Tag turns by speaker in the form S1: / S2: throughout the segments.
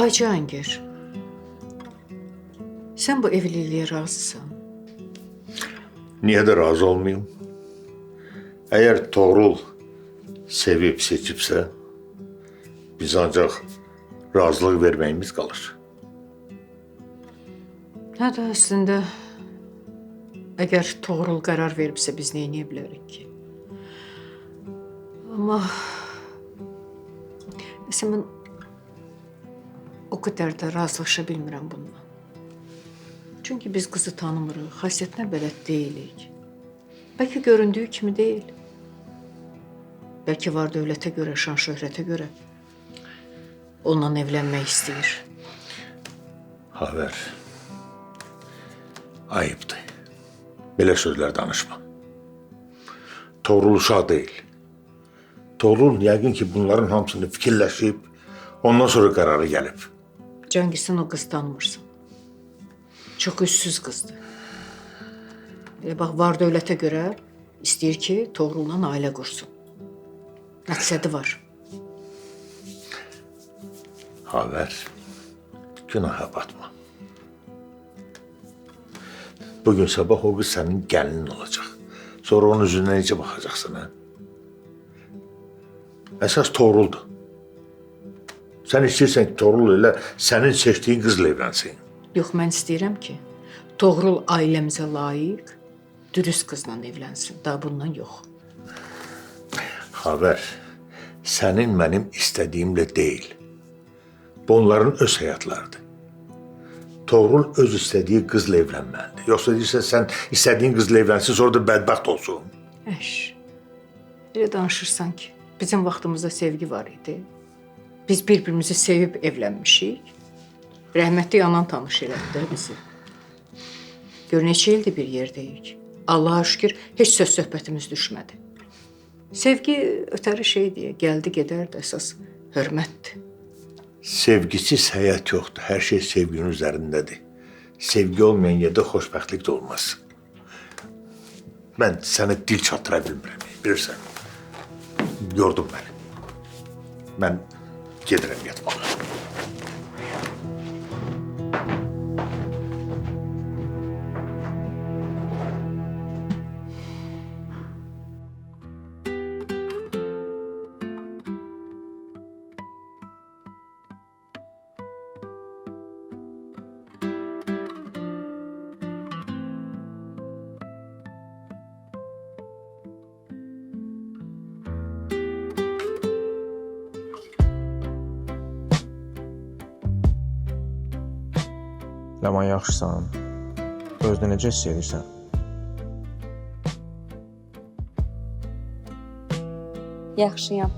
S1: Ay Cihangir, sen bu evliliğe razısan.
S2: Niye de razı olmayayım? Eğer Toğrul sevip seçipse biz ancak razılık vermeyimiz kalır.
S1: Hə də əslində, əgər Toğrul qərar veribsə biz nə edə bilərik ki? Amma məsələn mən o qədər də razılaşa bilmirəm bununla. Çünki biz qızı tanımırıq, xasiyyətinə bələd deyilik. Bəlkə göründüyü kimi deyil. Bəlkə var dövlətə görə, şan şöhrətə görə onunla evlənmək istəyir.
S2: Haber. Ayıptı. Böyle sözler danışma. Toğrul uşaq değil. Toğrul yəqin ki bunların hamısını fikirləşib, ondan sonra kararı gelip.
S1: Cihangir, sən o qız tanımırsan. Çox üssüz qızdır. Elə bax, var dövlətə görə istəyir ki, Toğrulla ailə qursun. Məqsədi var.
S2: Haber. Günaha batma. Bugün sabah o kız senin gelinin olacak. Sonra onun yüzünden iyice bakacaksın ha. Esas Toğrul'du. Sen istiyorsan ki Toğrul ile senin seçtiğin kızla evlensin.
S1: Yox, mən istəyirəm ki, Toğrul ailəmizə layiq, dürüst qızla evlənsin. Daha bundan yox.
S2: Haber. Senin benim istediğimle değil. Bu onların öz hayatlarıdır. Toğrul öz istediği kızla evlenmelidir. Yoksa değilse sen istediğin kızla evlensin sonra da bedbaht olsun.
S1: Əş, elə danışırsan ki, bizim vaxtımızda sevgi var idi. Biz bir-birimizi sevib evlənmişik. Rəhmətli anan tanış elədi də bizi. Gör neçə ildir bir yerdəyik. Allaha şükür heç söz söhbətimiz düşmədi. Sevgi ötəri şeydir, gəldi gedərdi, əsas hörmətdir.
S2: Sevgisiz hayat yoktur. Her şey sevginin üzerindedir. Sevgi olmayan yerde hoşbəxtlik de olmaz. Ben sana dil çattıra bilmirəm, bilirsən. Yordun beni. Ben gedirəm yatmağa.
S3: Ləman, yaxşısan? Özünü necə hiss edirsən?
S4: Yaxşıyam.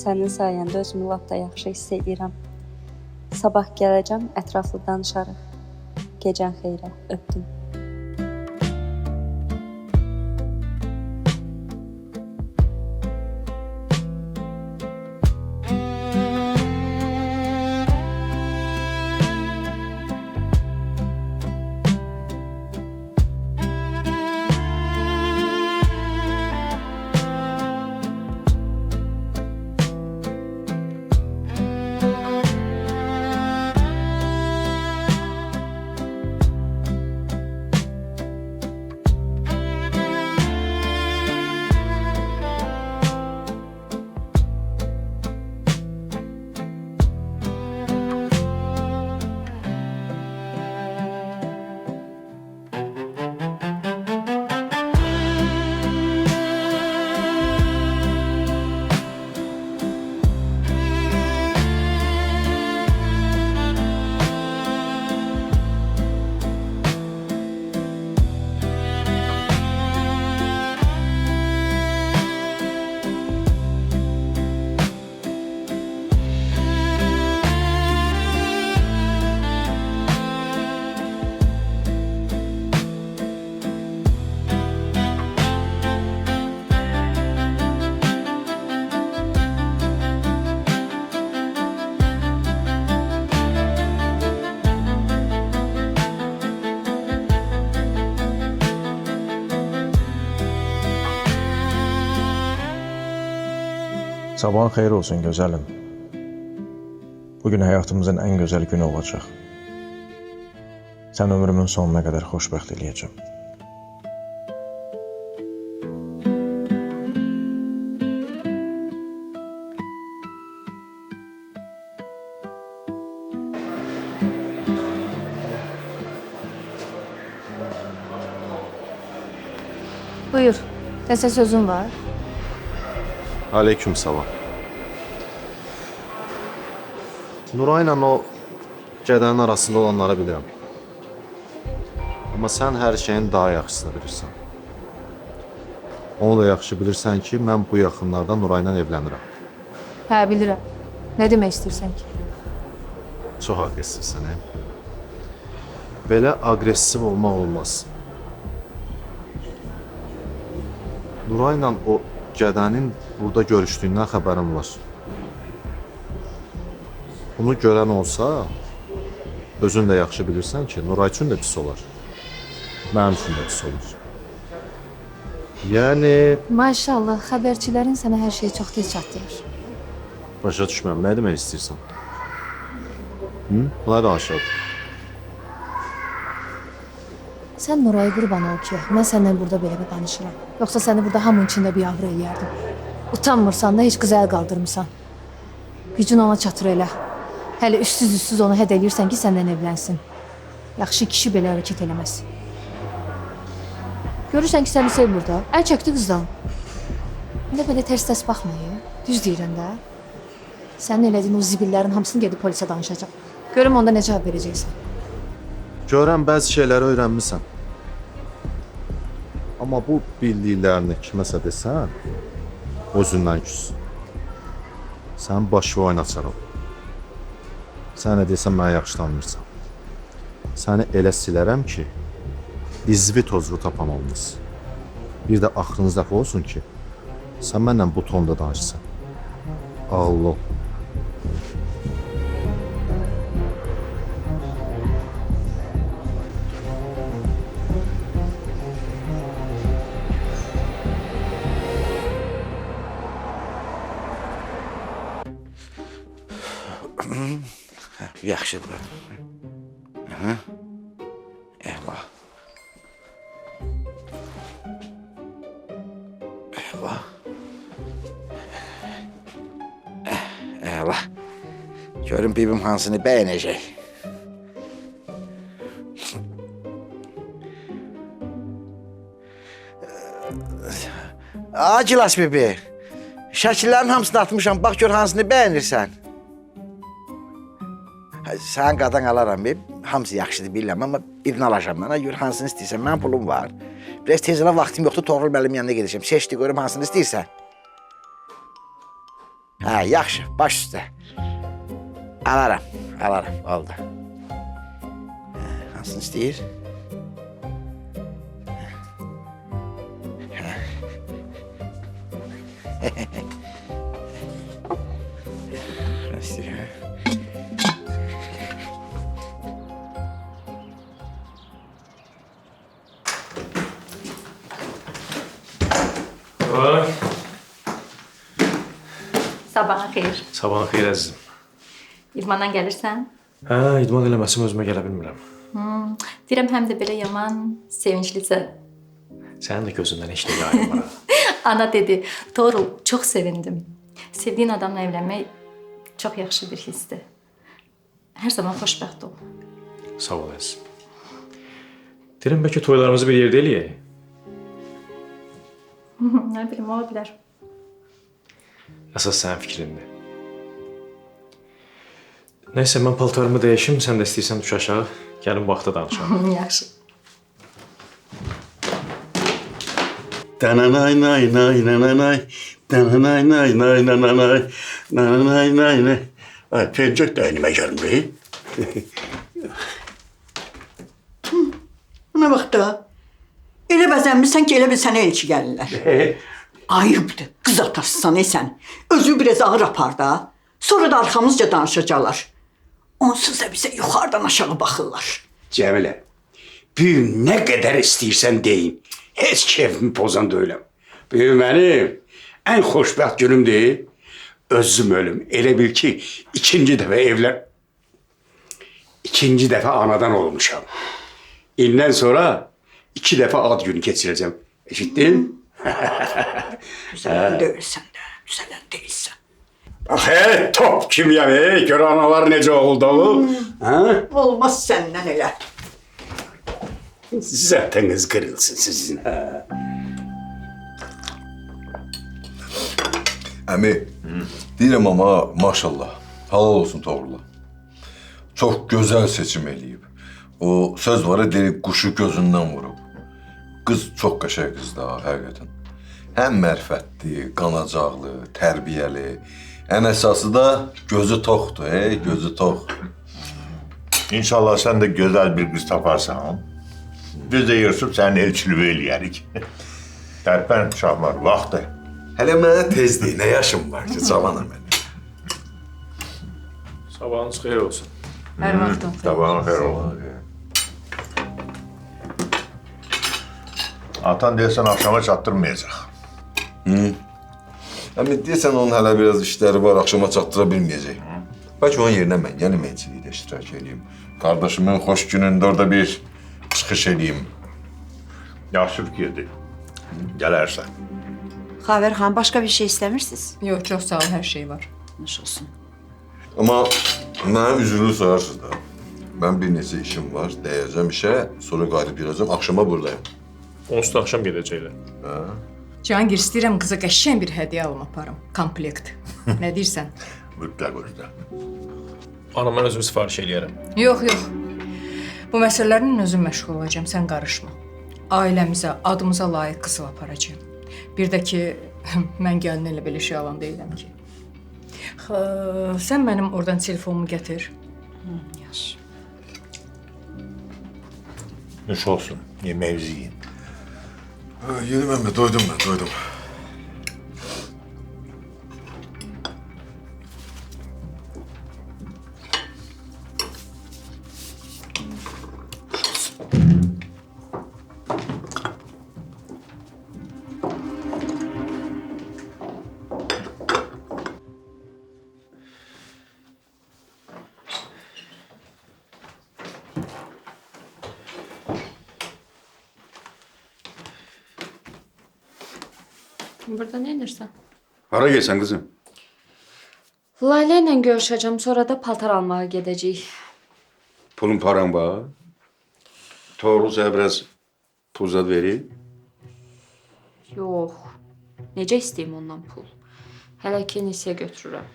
S4: Sənin sayəndə özümü lap da yaxşı hiss edirəm. Sabah gələcəm, ətraflı danışarıq. Gecən xeyrə, öpdüm.
S3: Sabahın xeyir olsun gözəlim. Bugün həyatımızın ən gözəl günü olacaq. Sən ömrümün sonuna qədər xoşbəxt eləyəcəm.
S5: Buyur, nəsə sözün var?
S6: Aleyküm salam. Nurayla o gədənin arasında olanları bilirəm. Amma sən hər şeyin daha yaxşısını bilirsən. Onu da yaxşı bilirsən ki, mən bu yaxınlarda Nurayla evlənirəm.
S5: Hə, bilirəm. Nə demək istəyirsən ki?
S6: Çox aqressivsən, hə? Belə aqressiv olmaq olmaz. Nurayla o gədənin burada görüşdüyündən xəbərim var. Bunu görən olsa, özün də yaxşı bilirsən ki, Nuray üçün də pis olar. Mənim üçün də pis olur. Yəni,
S5: Maşallah, xəbərçilərin sənə hər şeyi çox tez çatdırır.
S6: başa düşməm, nə demək istəyirsən? Buna danışaq.
S5: Sən Nurayı qurban ol ki, mən səndən burada belə bir danışıram. Yoxsa səni burada hamının içində bir ağrı eləyərdim. Utanmırsan da heç qıza əl qaldırmırsan. Gücün ona çatır elə. Hələ üstsüz onu hədələyirsən ki, səndən evlənsin. Yaxşı kişi belə hərəkət eləməz. Görürsən ki, səni sevmir da, əl çəkdi qızdan. İndə belə tərs-tərs baxmayın. Düz deyirəm də. Sənin elədiyin o zibillərin hamısını gedib polisə danışacaq. Görüm onda nə cavab verəcəksən.
S6: Görən bəzi şeyləri öyrənmisən. Amma bu bildiklərini kiməsə desən, özündən küs. Sən başı oynaçar ol. Sən nə desən mənə yaxşı tanımırsan. Səni elə silərəm ki, izvi tozvu tapan olmaz. Bir də axırınız dəfə olsun ki, sən mənlə bu tonda danışsan. Ağıllı ol.
S7: Yaxşıdır. Aha. Eyvah. Eyvah. Eyvah. Görün bibim hansını bəyənəcək. Gilas bibi. Şəkillərin hamısını atmışam. Bax gör hansını bəyənirsən. Sən qadan alaram bib. Hamısı yaxşıdır bilirəm, amma birini alacam mənə. Gör hansını istəyirsən. Mənim pulum var. Biraz tezlə vaxtım yoxdur. Toğrul müəllim yanına gedəcəm. Seçdi görüm hansını istəyirsən. Hə, yaxşı. Baş üstə. Alaram. Alaram. Oldu. Hansını istəyir?
S8: Sabahın xeyir.
S3: Sabahın xeyir əzizim.
S8: İdmandan gəlirsən?
S3: Hə, idman eləməsim özümə gələ bilmirəm.
S8: Deyirəm, həm də belə yaman sevinclisən.
S3: Sənin də gözündən heç nə yayılmır.
S8: Ana dedi, Toğrul, çox sevindim. Sevdiyin adamla evlənmək çox yaxşı bir hissdir. Hər zaman xoşbəxt ol.
S3: Sağ ol əzizim. Deyirəm, bəlkə toylarımızı bir yerdə eləyək.
S8: Nə bilim, ola bilər.
S3: Əsas sənin fikrindir. Nəysə, mən paltarımı dəyişim, sən də istəyirsən düş aşağı, gəlin vaxta danışalım.
S8: Yaxşı.
S9: Dananay nay nay nananay, dananay nay nay nananay, nananay nay nay. Ay, pencək də əlimə gəlmir.
S10: Buna bax da. Elə bəzənmirsən ki, elə bil sənə elçi gəlirlər. Ayıbdır, qız atasısan sən. Özü biraz ağır apar da. Sonra da arxamızca danışacaqlar. Onsuz da bizə yuxarıdan aşağı baxırlar.
S9: Cəmilə, bu gün nə qədər istəyirsən deyin. Heç keyfimi pozan deyiləm. Bu gün mənim ən xoşbəxt günümdür. Özüm ölüm. Elə bil ki, ikinci dəfə anadan olmuşam. İndən sonra 2 dəfə ad günü keçirəcəm. Eşitdin?
S10: Düzələn deyilsən də, düzələn deyilsən.
S9: Bax, top kimyam, gör analar necə oldu. Ha?
S10: Olmaz səndən elə.
S9: Zətiniz kırılsın sizin. Ha?
S11: Əmi, deyirəm ama maşallah, halal olsun Toğrula. Çox gözəl seçim eləyib. O söz var ya, deyib quşu gözündən vurub. Qız çox qəşəng qızdır ha, həqiqətən. Həm mərfətli, qanacaqlı, tərbiyəli. Ən əsası da gözü toxdur, gözü tox.
S2: İnşallah sen de güzel bir kız taparsan. Biz de Yusuf senin elçiliği eləyərik. Tərpən Şahmar, vaxtı.
S11: Hələ mənə tezdir, nə yaşım var ki, cavanam mən.
S3: Sabahınız xeyir olsun.
S1: Hər vaxtın xeyir.
S2: Sabahın xeyir olsun. Atan deyəsən akşama çatdırmayacaq.
S11: Əmi, deyəsən onun hələ biraz işləri var, axşama çatdıra bilməyəcək. Bəlkə onun yerinə mən, yəni mənçilikdə iştirak edeyim. Kardeşimin xoş günündə orada bir çıxış edeyim.
S2: Yaxşı fikirdir. Gələrsən.
S12: Xavər xan, başqa bir şey istəmirsiniz?
S1: Yox, çox sağ ol, hər şey var.
S12: Nuş olsun.
S11: Amma mənə üzrlü sorarsınız da. Mən bir neçə işim var, dəyəcəm işə, sonra qayıdıb gələcəm, axşama buradayım.
S3: Onsuz da axşam gedəcəklər.
S1: Cahangir, istəyirəm qıza qəşəng bir hədiyyə alım aparım. Komplekt. Nə deyirsən?
S2: Mütləq özdə.
S3: Ana, mən özüm sifariş eləyərəm.
S1: Yox, yox. Bu məsələlərlə özüm məşğul olacağam, sən qarışma. Ailəmizə, adımıza layiq qızıl aparacağım. Bir də ki, mən gəlin elə belə şey alan deyiləm ki. Sən mənim oradan telefonumu gətir.
S12: Yaxşı.
S2: Nuş olsun, yemeğinizi yiyin.
S11: Yeni mən mi? Doydum mən, doydum.
S4: Burada nə edirsən?
S9: Hara gelsen kızım?
S4: Layla ilə görüşəcəm, sonra da paltar almağa gedəcəyik.
S9: Pulun paran var. Toğrulsa biraz pul zad vereyim.
S4: Yox. Necə istəyim ondan pul? Hələ ki nisiyə götürürəm.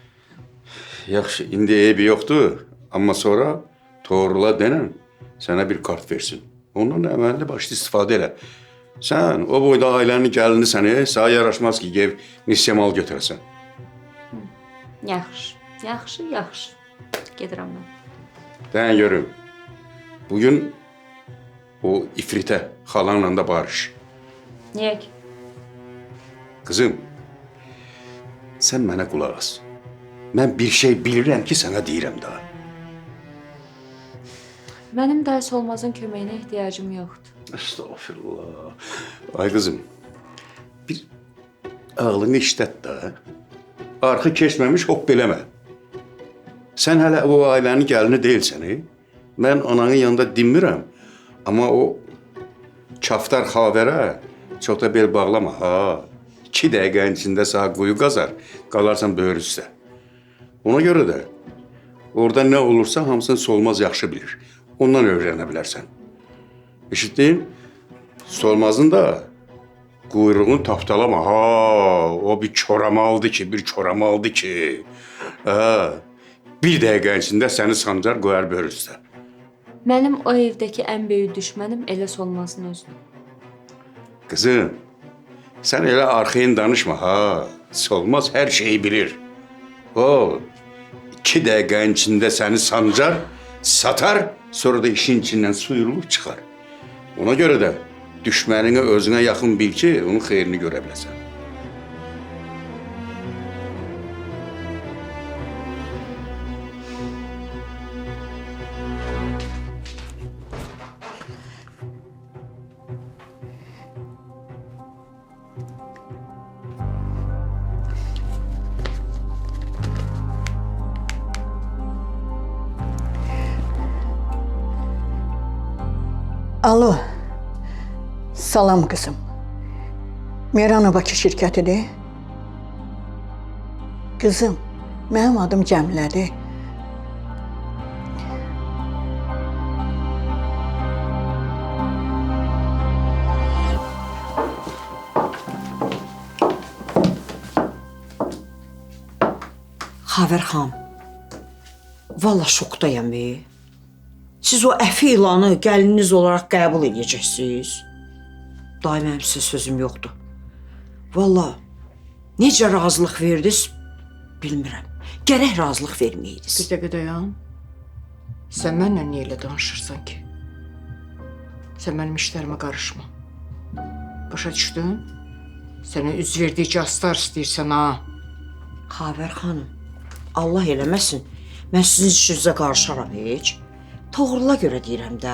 S9: Yaxşı, indi eybi yoktu. Ama sonra Toğrula denen sana bir kart versin. Ondan əməlli başlı istifadə elə. Sen o boyda ailənin gəlini səni sağ yaraşmaz ki, gev nisye mal götürəsən.
S4: Yaxşı, yaxşı, yaxşı. Gedirəm mən.
S9: Ben görüm. Bugün o ifrite halanla da barış.
S4: Niyə ki?
S9: Kızım, sen bana kulak as. Ben bir şey bilirəm ki, sana deyirəm daha.
S4: Mənim dərs olmazın köməyinə ehtiyacım yoxdur.
S9: Estağfurullah. Ay kızım, bir ağlını işlət da. Arxı keçməmiş hop beləmə. Sen hələ o ailənin gəlini deyilsən, mən ananın yanında dinmirəm. Amma o kaftar xavərə çox da bel bağlama. Ha. 2 dəqiqənin içində sağ quyu qazar, qalarsan böyür üstə. Ona görə də orada nə olursa hamısını Solmaz yaxşı bilir. Ondan öyrənə bilərsən. Eşitdin? Solmaz'ın da kuyruğunu taptalama. Ha, o bir çoramaldı ki. Ha, bir dəqiqə içində səni sancar qoyar böyrüstə.
S4: Mənim o evdəki ən böyük düşmənim elə Solmazın özüdür.
S9: Kızım, sen elə arxayın danışma ha. Solmaz her şeyi bilir. O 2 dəqiqənin içində səni sancar, satar, sonra da işin içindən suyurulub çıxar. Ona görə də düşmənini özünə yaxın bil ki, onun xeyrini görə biləsən.
S10: Alo. Salam qızım. Meranova Bakı şirkətidir. Qızım, mənim adım Cəmilədir.
S12: Xavər xanım, valla şokdayım be. Siz o əfi ilanı gəlininiz olaraq qəbul edəcəksiniz. Day mənim sizə sözüm yoxdur. Valla necə razılıq verdiniz bilmirəm. Gərək razılıq verməyiniz.
S1: Bir dəqiqə dayan. Sən mənlə niyə elə danışırsan ki? Sən mənim işlərimə qarışma. Başa düşdün? Sənə üz verdikcə astar istəyirsən ha.
S12: Xavər xanım, Allah eləməsin, mən sizin işinizə qarışaram heç. Toğrula görə deyirəm də.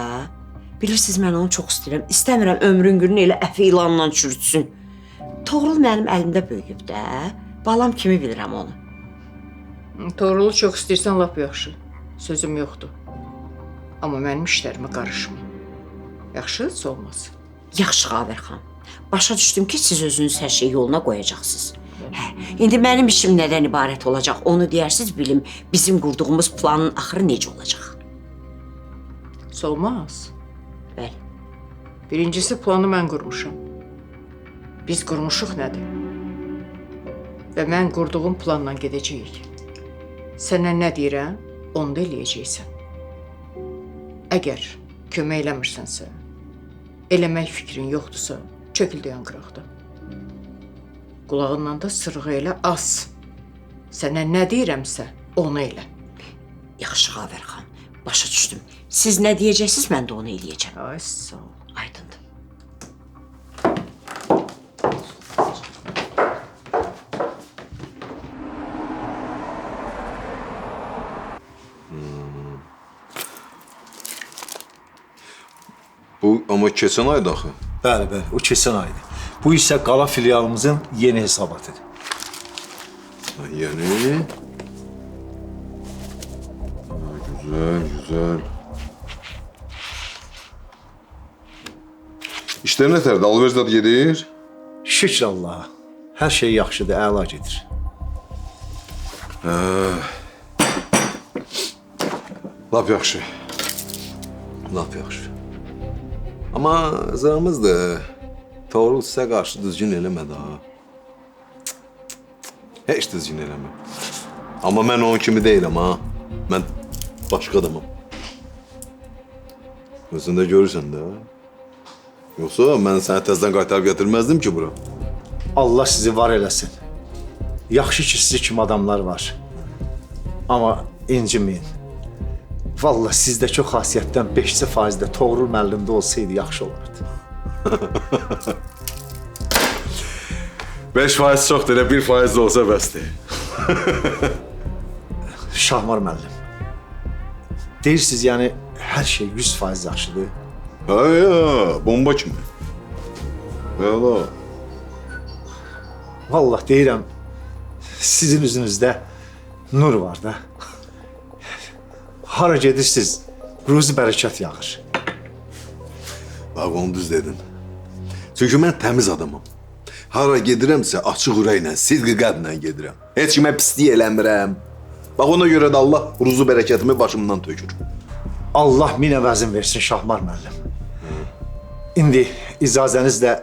S12: Bilirsiniz, mən onu çox istəyirəm. İstəmirəm ömrün gününü elə əfi ilanla çürütsün. Toğrul mənim əlimdə böyüyüb də. Balam kimi bilirəm onu.
S1: Toğrulu çox istəyirsən lap yaxşı. Sözüm yoxdur. Amma mənim işlərimə qarışma. Yaxşı, olmaz.
S12: Yaxşı Xavər xanım. Başa düşdüm ki, siz özünüz hər şeyi yoluna qoyacaqsınız. Hə, indi mənim işim nədən ibarət olacaq? Onu deyərsiz bilim, bizim qurduğumuz planın axırı necə olacaq?
S1: Olmaz.
S12: Bəli.
S1: Birincisi planı mən qurmuşam. Biz qurmuşuq nədir? Və mən qurduğum planla gedəcəyik. Sənə nə deyirəm, onu da eləyəcəksən. Əgər kömək eləmirsənsə, eləmək fikrin yoxdursa, çökül dayan qıraqda. Qulağından da sırğı elə as. Sənə nə deyirəmsə, onu elə.
S12: Yaxşı Xavər xanım, başa düşdüm. Siz nə deyəcəksiniz, mən də onu eləyəcəm.
S1: Ay, sağ ol.
S12: Aydındır.
S11: Bu ama keçən ayda axı.
S2: Bəli, bəli, o keçən aydı. Bu isə qala filialımızın yeni hesabatıdır.
S11: Yani. Güzel, güzel. İşler ne tərdə? Alvercdə gedir?
S2: Şükür Allaha. Hər şey yaxşıdır, əla gedir.
S11: Lap yaxşı. Lap yaxşı. Ama zırhımız da Toğrul sizə qarşı düzgün eləmədi ha. Heç düzgün eləmə. Amma mən onun kimi deyiləm ha. Mən başqa adamım. Özün də görürsən də. Yoxsa mən səni təzdən qaytarıb gətirməzdim ki bura.
S2: Allah sizi var eləsin. Yaxşı ki, sizi kimi adamlar var. Amma inciməyin. Vallahi sizdəki o xasiyyətdən 5% də Toğrul müəllimdə olsaydı yaxşı olardı.
S11: 5% çoxdur, elə 1% də olsa bəsdir.
S2: Şahmar müəllim. Deyirsiniz, yəni hər şey 100% yaxşıdır.
S11: Ha ya, bomba kimi. Valla.
S2: Vallahi deyirəm, sizin üzünüzdə nur var da. Hara gedirsiniz, ruzi bərəkət yağır.
S11: Bax, onu düz dedin. Çünki mən təmiz adamım. Hara gedirəmsə açıq ürəklə, sidqi qəlblə gedirəm. Heç kimə pislik eləmirəm. Bax, ona görə də Allah ruzu bərəkətimi başımdan tökür.
S2: Allah min əvəzin versin Şahmar müəllim. İndi icazənizlə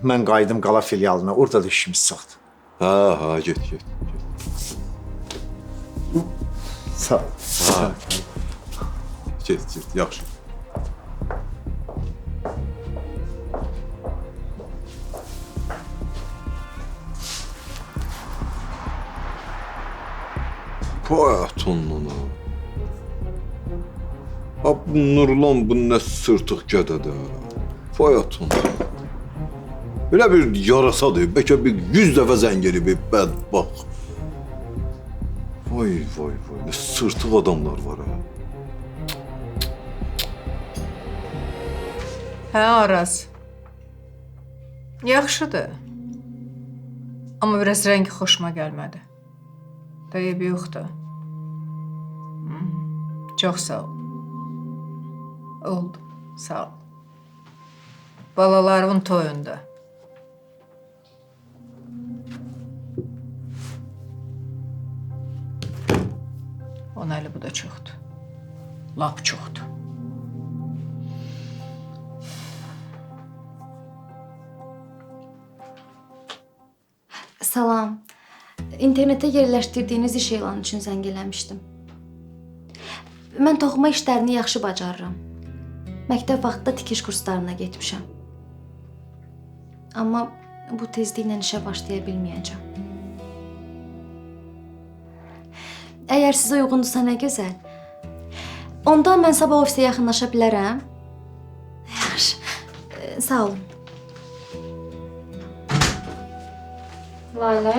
S2: mən qayıdım qala filialına, orada da işimiz çoxdur.
S11: Ha, get.
S2: Sağ ol.
S11: Ha. Get, yaxşı. Poyatonla. Ha, bu Nurlan, bu nə sırtıq gədədə. Poyaton. Elə bir yarasadır, bəlkə bir 100 dəfə zəng eləyib, bədbax. Vay, nə sırtıq adamlar var ha.
S1: Hə, Araz. Yaxşıdır. Amma biraz rəngi xoşuma gəlmədi. Deyib yoxdur. Çox sağ ol. Oldu, sağ ol. balalarımın toyunda. Ona elə bu da çoxdur. Lap çoxdur.
S8: Salam. İnternetdə yerləşdirdiyiniz iş elanı üçün zəng eləmişdim. Mən toxuma işlərini yaxşı bacarıram. Məktəb vaxtında tikiş kurslarına getmişəm. Amma bu tezliklə işə başlaya bilməyəcəm. Əgər sizə uyğundursa nə gözəl. Onda mən sabah ofisə yaxınlaşa bilərəm. Yaxşı. Sağ olun.
S4: Layla,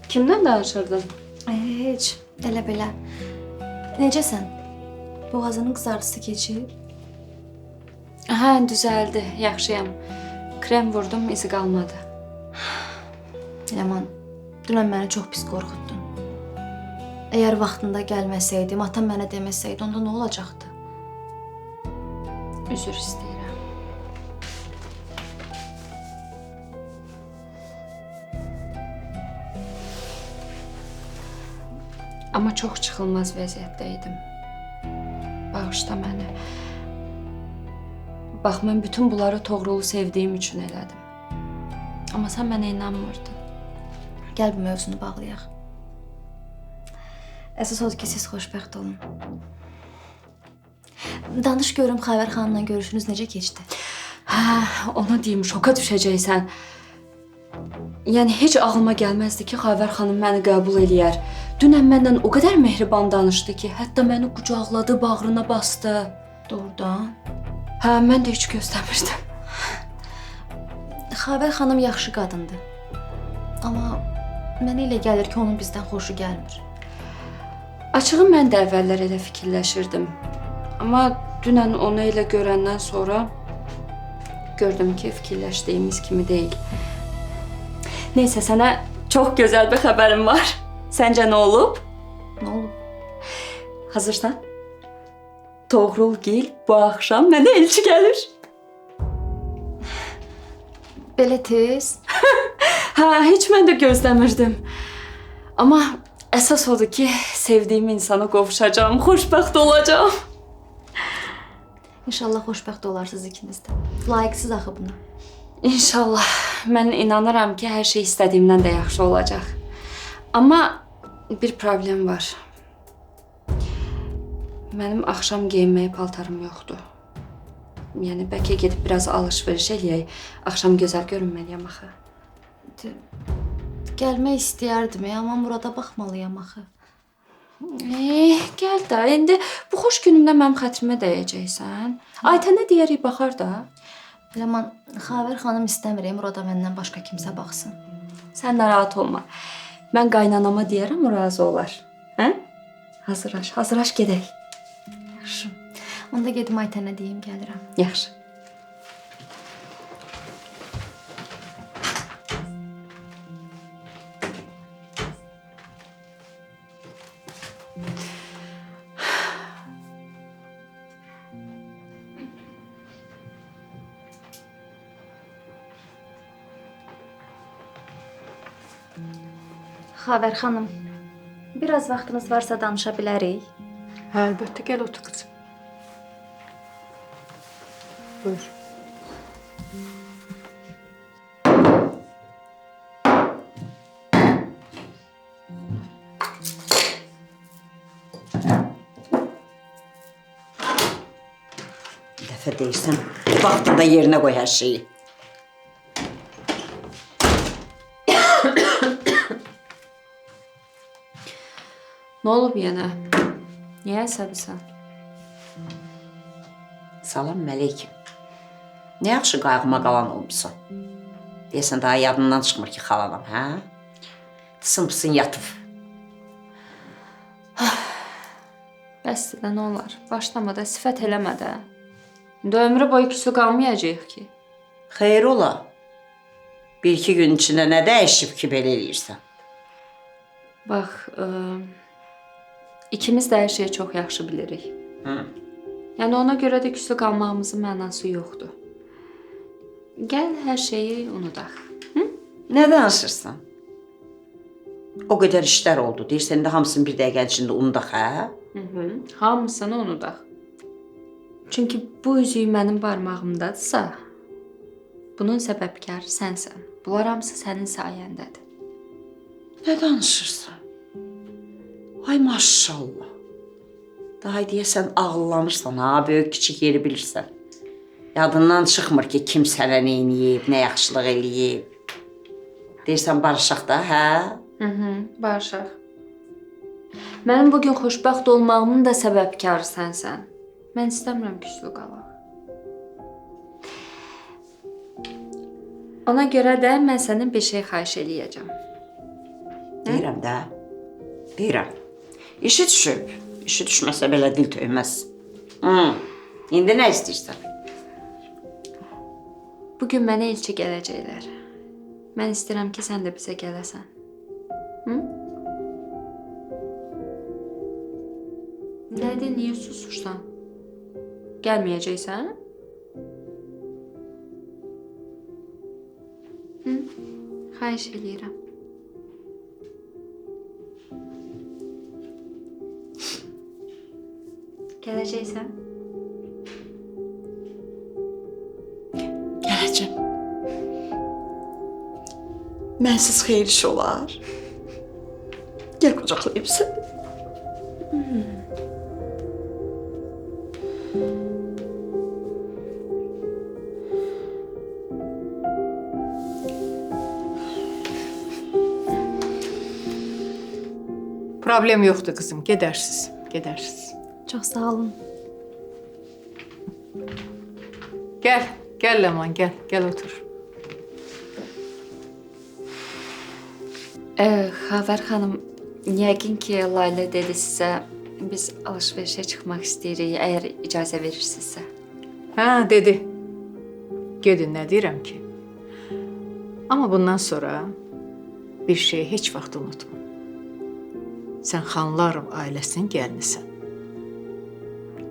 S4: kimdən danışırdın?
S8: Heç, elə belə. Necəsən? Boğazının qızartısı keçib?
S4: Hə, düzəldi, yaxşıyam. Krem vurdum, izi qalmadı.
S8: Ləman, dünən məni çox pis qorxutdun. Əgər vaxtında gəlməsəydim, atam mənə deməsəydi, onda nə olacaqdı?
S4: Üzr istəyirəm. Amma çox çıxılmaz vəziyyətdə idim. Bağışla məni. Bax, mən bütün bunları Toğrulu sevdiyim üçün elədim. Amma sən mənə inanmırdın.
S8: Gəl bu mövzunu bağlayaq. Əsas odur ki, siz xoşbəxt olun. Danış görüm, Xavər xanımla görüşünüz necə keçdi?
S4: Hə, ona deyim, şoka düşəcəksən. Yəni, heç ağlıma gəlməzdi ki, Xavər xanım məni qəbul eləyər. Dünən məndən o qədər mehriban danışdı ki, hətta məni qucaqladı, bağrına bastı.
S8: Doğrudan?
S4: Hə, mən də heç gözləmirdim.
S8: Xavər xanım yaxşı qadındır. Amma mənə elə gəlir ki, onun bizdən xoşu gəlmir.
S4: Açığı mən də əvvəllər elə fikirləşirdim. Amma dünən onu elə görəndən sonra gördüm ki, fikirləşdiyimiz kimi deyil. Neysə, sənə çox gözəl bir xəbərim var. Səncə nə olub?
S8: Nə olub?
S4: Hazırsan? Toğrulgil bu axşam mənə elçi gəlir.
S8: Belə tez?
S4: Hə, heç mən də gözləmirdim. Amma əsas odur ki, sevdiyim insana qovuşacağam, xoşbəxt olacağam.
S8: İnşallah xoşbəxt olarsınız ikiniz də. Layiqsiz axı buna.
S4: İnşallah. Mən inanıram ki, hər şey istədiyimdən də yaxşı olacaq. Amma bir problem var. Mənim axşam geyinməyə paltarım yoxdur. Yəni, bəlkə gedib biraz alış-veriş eləyək. Axşam gözəl görünməliyəm axı.
S8: Gəlmək istəyərdim, amma Murada baxmalıyam axı.
S4: Gəl də, indi bu xoş günümdə mənim xətrimə dəyəcəksən. Aytənə deyərik, baxar da.
S8: Ləman, Xavər xanım istəmir, Murada məndən başqa kimsə baxsın.
S4: Sən narahat olma. Mən qaynanama deyərəm, o razı olar. Hə? Hazırlaş gedək.
S8: Yaxşı. Onda gedim Aytənə deyim, gəlirəm.
S4: Yaxşı.
S8: Xavər xanım, biraz vaxtınız varsa danışa bilərik.
S1: Hə, əlbəttə, gəl otur qızım. Buyur.
S12: Bir dəfə deyirsən, vaxtında yerinə qoy hər şeyi.
S4: Nə olub yenə? Niyə əsəbisən?
S12: Salam məleykim. Nə yaxşı qayğıma qalan olmuşsan. Deyəsən, daha yadından çıxmır ki, xalanam, hə? Tısın-pısın yatıb.
S4: Bəsdir də, nə olar? Başlama da, sifət eləmə də. İndi ömrü boyu küslü qalmayacaq ki.
S12: Xeyr ola. Bir-iki gün içində nə dəyişib ki, belə eləyirsən?
S4: Bax, ikimiz də hər şeyi çox yaxşı bilirik. Yəni ona görə də küslü qalmağımızın mənası yoxdur. Gəl hər şeyi unudaq.
S12: Nə danışırsan? O qədər işlər oldu. Deyirsən də hamısını bir dəqiqə içində unudaq, hə?
S4: Hamısını unudaq. Çünki bu üzük mənim barmağımdadırsa, bunun səbəbkarı sənsən. Bunlar hamısı sənin sayəndədir.
S12: Nə danışırsan? Ay maşallah. Daha deyəsən ağıllanırsan, ha? Böyük kiçik yeri bilirsən. Yadından çıxmır ki, kim sənə nə eləyib, nə yaxşılıq eləyib. Deyirsən barışaq da, hə?
S4: Barışaq. Mənim bugün xoşbəxt olmağımın da səbəbkarı sənsən. Mən istəmirəm güclü qalaq. Ona görə də mən səndən bir şey xahiş eləyəcəm.
S12: Deyirəm də. Deyirəm. İşi düşüb. İşi düşməsə belə dil töyməz. İndi nə istəyirsən?
S4: Bugün mənə elçi gələcəklər. Mən istəyirəm ki, sən də bizə gələsən. Nədir, niyə susursan? Gəlməyəcəksən? Xahiş eləyirəm. Gələcəksən?
S12: Gələcəm. Mənsiz xeyir iş olar. Gəl qucaqlayım səni.
S1: Problem yoxdur qızım, gedərsiz, gedərsiz.
S8: Çox sağ olun.
S1: Gəl Ləman, gəl otur.
S4: Xavər xanım, yəqin ki, Layla dedi sizə, biz alış-verişə çıxmaq istəyirik, əgər icazə verirsinizsə.
S1: Hə, dedi. Gedin, nə deyirəm ki? Amma bundan sonra bir şeyi heç vaxt unutma. Sən Xanlarov ailəsinin gəlinisən.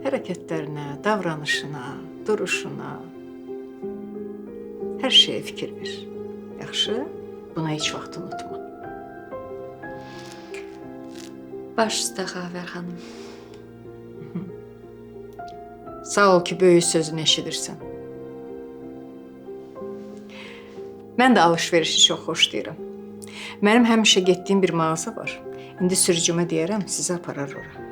S1: Hərəkətlərinə, davranışına, duruşuna, hər şeyə fikir ver. Yaxşı? Buna heç vaxt unutma.
S4: Baş üstə Xavər xanım.
S1: Sağ ol ki, böyük sözünü eşidirsən. Mən də alış-verişi çox xoşlayıram. Mənim həmişə getdiyim bir mağaza var. İndi sürücümə deyərəm, sizi aparar ora.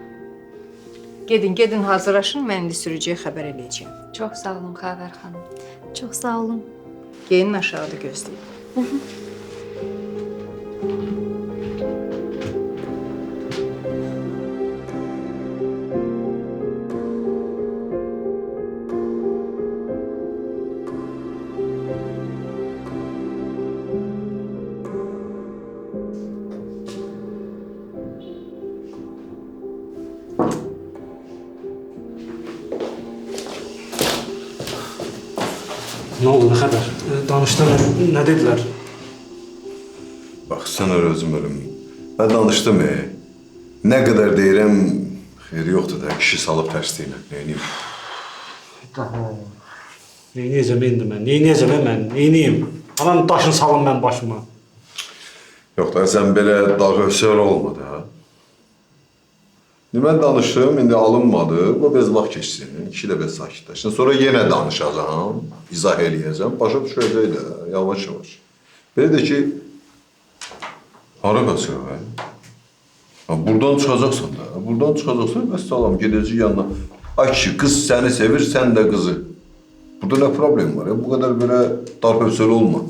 S1: Gedin, hazırlaşın, mən indi sürücüyə xəbər eləyəcəyim.
S4: Çox sağ olun Xavər xanım.
S8: Çox sağ olun.
S1: Geyinin aşağıda gözləyin.
S13: Nə oldu, nə xəbər? Danışdılar, nə dedilər?
S11: Bax, sən özüm ölüm. Mən danışdım, Nə qədər deyirəm, xeyri yoxdur da, kişi salıb tərsliyinə. Neyniyim?
S13: Neyniyəcəm indi mən? Neyniyim? Anam daşını salın mən başıma.
S11: Yox da, sən belə dağ-övsər olma da. Mən danışdım, indi alınmadı. Bu bez vaxt keçsin, kişi də bez sakitləşsin. Sonra yenə danışacağım, izah eləyəcəm. Başa düşəcək də, yavaş-yavaş. Belə də ki, hara qaçır, buradan çıxacaqsan da. Buradan çıxacaqsan, vəssalam, gedəcək yanına. Ay kişi, qız səni sevir, sən də qızı. Burada nə problem var? Bu qədər belə darp-övsəli olma.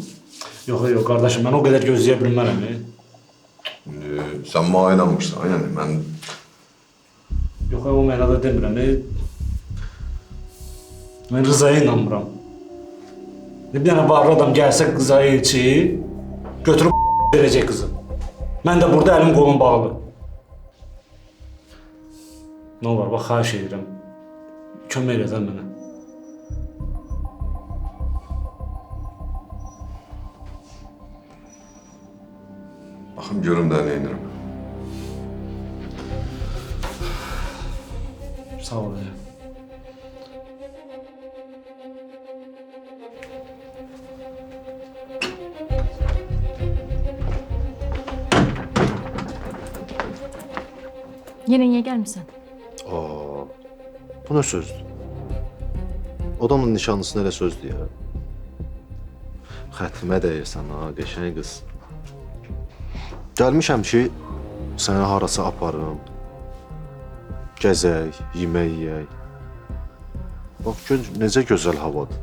S13: Yox, qardaşım, mən o qədər gözləyə bilmərəm.
S11: Sən mənə inanmışsan, yəni mən...
S13: Yox, o mənada demirəm. Mən Rızaya inanmıram. Bir dənə varlı adam gəlsə qıza elçi, götürüb verəcək qızı. Mən də burada əlim qolum bağlı. Nə olar, bax, xahiş edirəm. Kömək edəsən mənə.
S11: Baxım, görüm də nə edirəm.
S13: Sağ ol.
S5: Yenə niyə gəlmisən?
S6: Aa, bu nə sözdür? Adamın nişanlısına elə söz deyər. Xətrimə dəyirsən ha, qəşəng qız. Gəlmişəm ki, səni harasa aparım. Gəzək, yemək yeyək. Bax, gör necə gözəl havadır.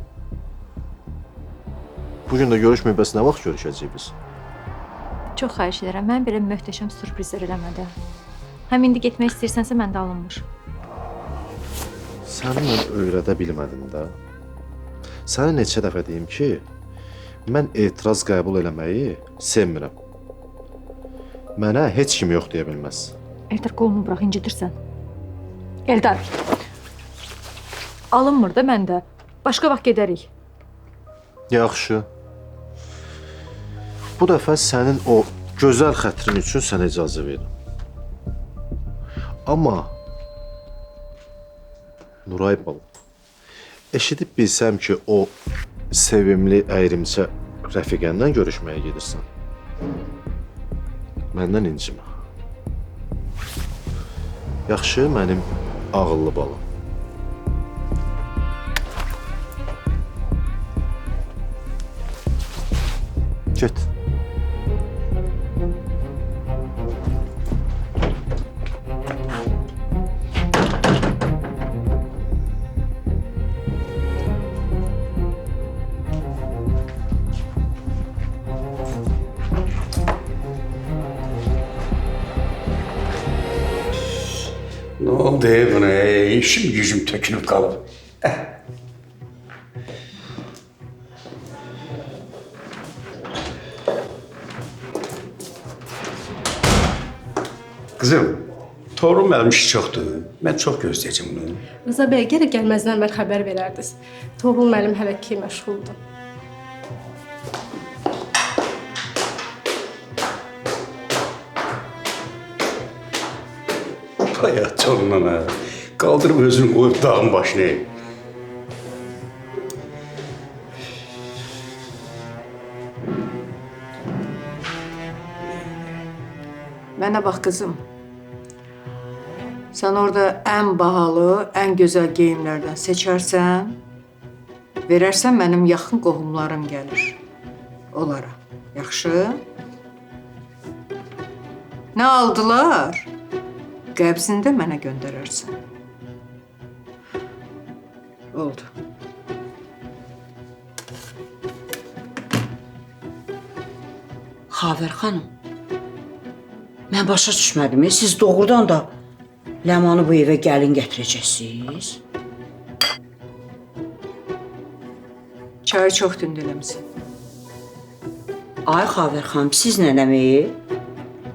S6: Bugün də görüşməyib, bəs nə vaxt görüşəcəyik biz?
S5: Çox xahiş edirəm, mən belə möhtəşəm sürprizlər eləmədə. Həm indi getmək istəyirsənsə məndə alınmır.
S6: Səni mən öyrədə bilmədim də. Sənə neçə dəfə deyim ki, mən etiraz qəbul eləməyi sevmirəm. Mənə heç kim yox deyə bilməz.
S5: Eldar, qolunu burax, incidirsən. Eldar. Alınmır da məndə. Başqa vaxt gedərik.
S6: Yaxşı. Bu dəfə sənin o gözəl xətrin üçün sənə icazə verirəm. Amma Nuray bala, eşidib bilsəm ki, o sevimli əyrimçə rəfiqəndən görüşməyə gedirsən. Məndən incimə. Yaxşı, mənim ağıllı balam. Get.
S9: Ne oldu buna? İşim gücüm tökülüp kaldı. Kızım, Toğrul mənim işi çoxdur. Mən çox gözləyəcəm bunu.
S14: Rıza bəy, gərək gəlməzdən əvvəl xəbər verərdiniz. Toğrul müəllim hələ ki məşğuldur.
S9: Hayat canından ha. Kaldırıp özünü koyup dağın başına.
S1: Mənə bax qızım. Sən orada ən bahalı, ən gözəl geyimlərdən seçərsən, verərsən mənim yaxın qohumlarım gəlir onlara. Yaxşı? Nə aldılar? Qəbzini də mənə göndərərsən. Oldu.
S12: Xavər xanım, mən başa düşmədim. Siz doğrudan da Ləmanı bu evə gəlin gətirəcəksiniz?
S1: Çayı çox tünd eləmisən.
S12: Ay Xavər xanım, siz nə demək?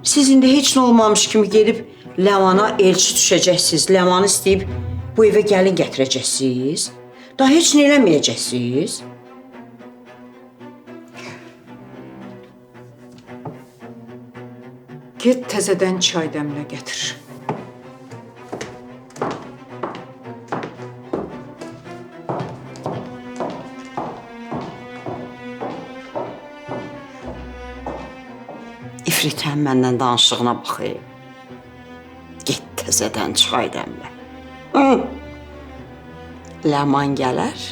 S12: Siz indi heç nə olmamış kimi gedib Ləmana elçi düşəcəksiniz. Ləmanı istəyib bu evə gəlin gətirəcəksiniz. Daha heç nə eləməyəcəksiniz.
S1: Get təzədən çay dəmlə gətir.
S12: İfritən məndən danışığına baxayım. Get təzədən çay dəmlə. Ləman gələr,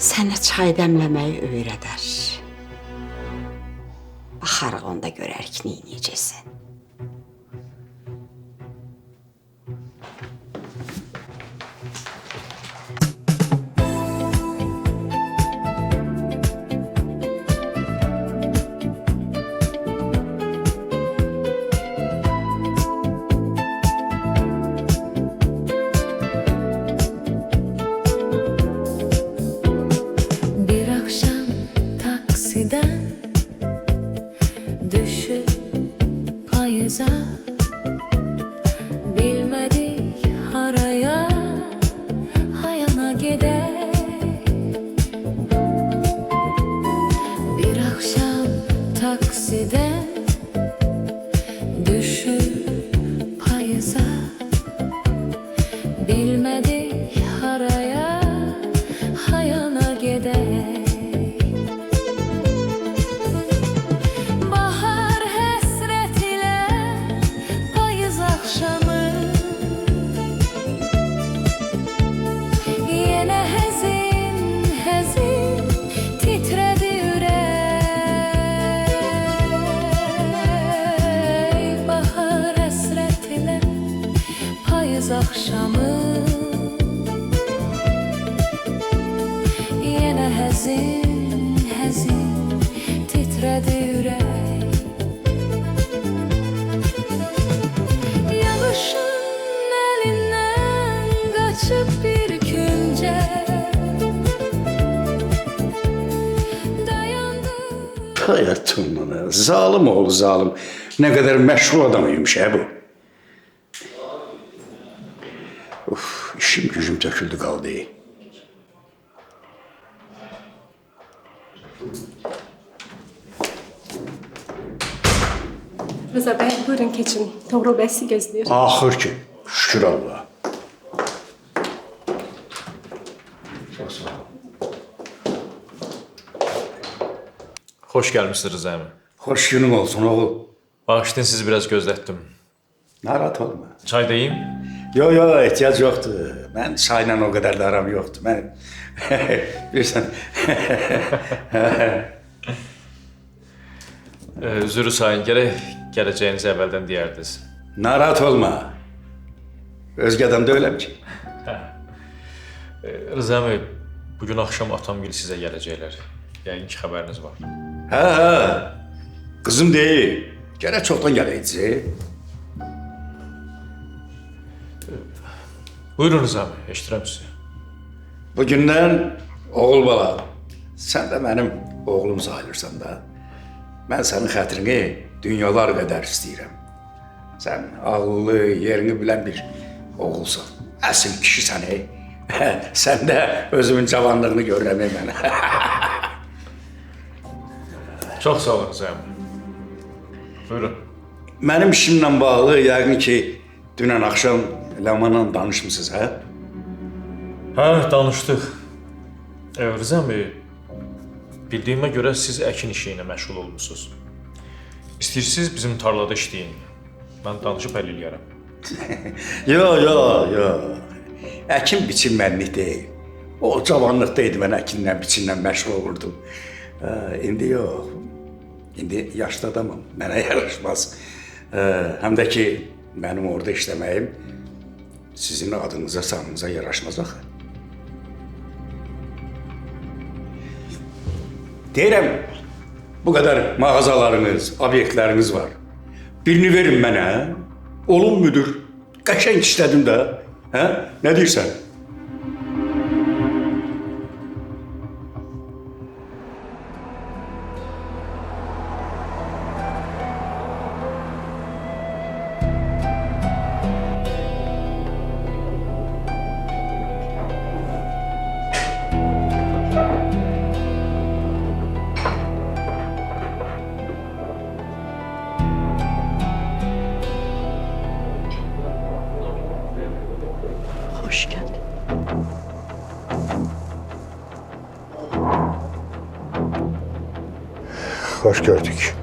S12: sənə çay dəmləməyi öyrədər. Baxarıq onda görərik nə edəcəksən.
S15: Bir akşam taksiden düşüp Həzin, həzin titrədi ürək. Yağışın əlindən qaçıb bir küncə dayandı.
S9: Hayatımdan zalim oğlu zalim. Ne kadar meşhur adamıymış bu. Uf, işim gücüm töküldü kaldı.
S14: Rıza bəy, buyurun keçin. Toğrul bəy sizi gözləyir.
S9: Ahır ki, şükür Allah.
S3: Xoş gəlmisiniz Rıza əmi.
S9: Hoş günün olsun oğul.
S3: Bağışlayın, sizi biraz gözlətdim.
S9: Narahat olma.
S3: Çay deyim?
S9: Yo, ehtiyac yoktu. Ben çayla o kadar da aram yoktu. Ben bilirsen.
S3: Üzürü sayın, gələcəyinizi əvvəldən deyərdiniz.
S9: Narahat olma. Özgədən də öləm ki.
S3: Rıza əmi, bugün axşam atamgil sizə gələcəklər. Yəqin ki, xəbəriniz var.
S9: Kızım değil. Gene çoktan geleydi.
S3: Buyurun Rıza əmi, eşidirəm sizi.
S9: Bugündən oğul bala, sen de benim oğlum sayılırsan da. Ben senin xətrini dünyalar kadar istəyirəm. Sen ağıllı, yerini bilen bir oğulsan. Əsil kişi səni. Sen de özümün cavanlığını görürəm mən.
S3: Çox sağ olun Rıza əmi. Buyurun.
S9: Mənim işimlə bağlı yəqin ki, dünən axşam Lamanla danışmısınız, hə?
S3: Hə, danışdıq. Rıza əmi, bildiyimə görə siz əkin işi ilə məşğul olmusunuz. İstəyirsiniz bizim tarlada işləyin. Mən danışıb həll eləyərəm.
S9: Yo. Əkin biçim mənlik deyil. O cavanlıqda idi, mən əkinlə, biçimlə məşğul olurdum. İndi yox. İndi yaşlı adamım, mənə yaraşmaz. Həm də ki, mənim orada işləməyim sizin adınıza, sanınıza yaraşmaz axı. Deyirəm, bu kadar mağazalarınız, obyektləriniz var. Birini verin mənə, olum müdür, qəşəng işlədim də. Hə? Nə deyirsən?
S10: Hoş geldin.
S2: Hoş gördük.